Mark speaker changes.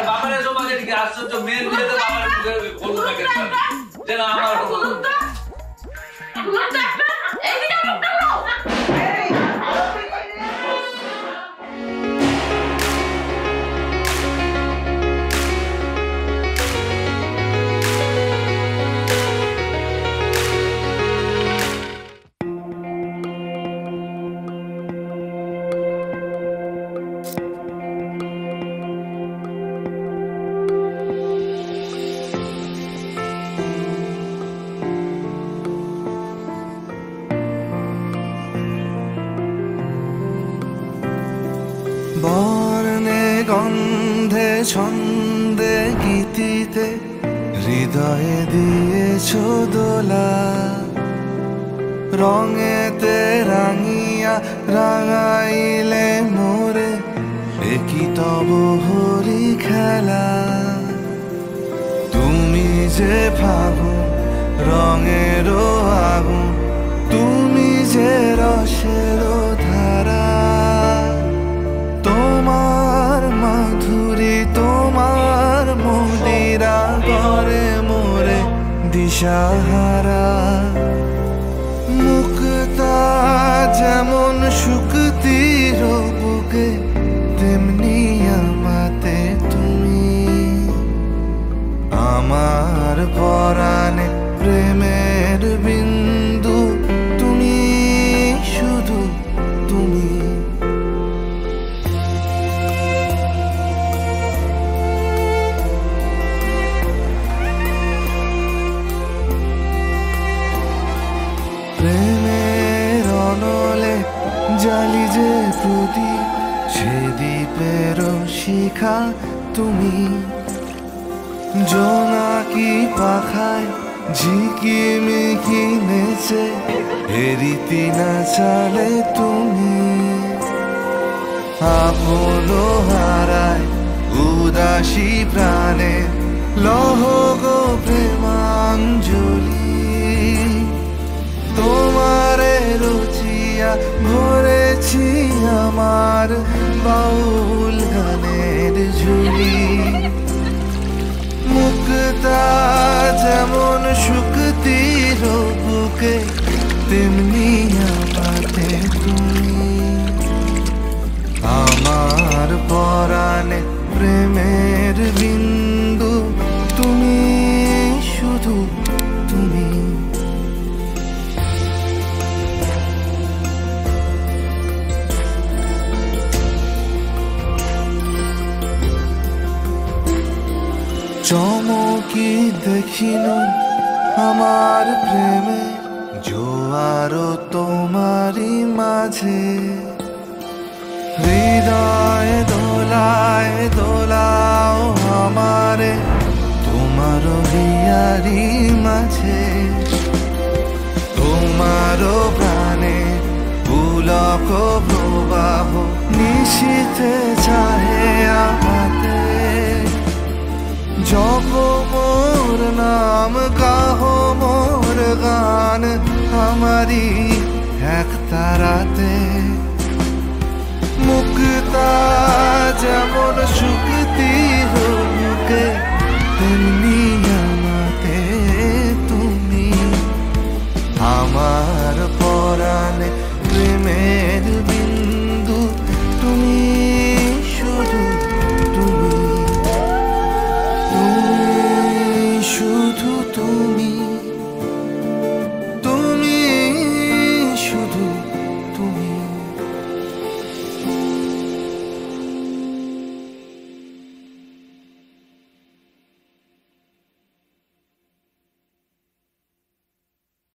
Speaker 1: বাবারের সমাজে আশ্চর্য মেন দিয়ে তো বাবার বলবো না কেন যেন আমার
Speaker 2: বর্ণে গন্ধে ছন্দে গীতিতে হৃদয়ে দিয়েছ দোলা রঙেতে রাঙিয়া রাঙাইলে মোরে একই তব হরি খেলা তুমি যে ফাগুন রঙেরও আগুন তুমি যে রসেরও ধারা তোমার মাধুরী তোমার মদিরা করে মোরে দিশাহারা মুক্তা যেমন শুকতির বুকে তেমনি আমাতে তুমি আমার পরাণে প্রেমের বিন্দু তুমি শুধু তুমি প্রেমের অনলে জালি যে প্রদীপ সে দ্বীপের শিখা তুমি জোনাকি পাখায় ঝিকিমিকি নেচে হেরিতি না চালে তুমি আপন হারায় উদাসী প্রাণে লহ গো প্রেমাঞ্জলি তোমারে রুচিয়া ভরেছি আমার বাউল গানের ঝুলি মুক্তা যেমন শুকতির বুকে তেমনি আমাতে তুমি আমার পরাণে প্রেমের বিন্দু তুমি শুধু তুমি চমকি দেখিল আমার প্রেমে জোয়ারও তোমারই মাঝে হৃদয় দোলায় দোলাও আমারে তোমার হিয়ারি মাঝে তোমারও প্রাণে পুলক প্রবাহ নিশীথে চাহে আমাতে জপ মোর নাম গাহ মোর গান আমারি এক তারাতে মুক্তা যেমন সুখ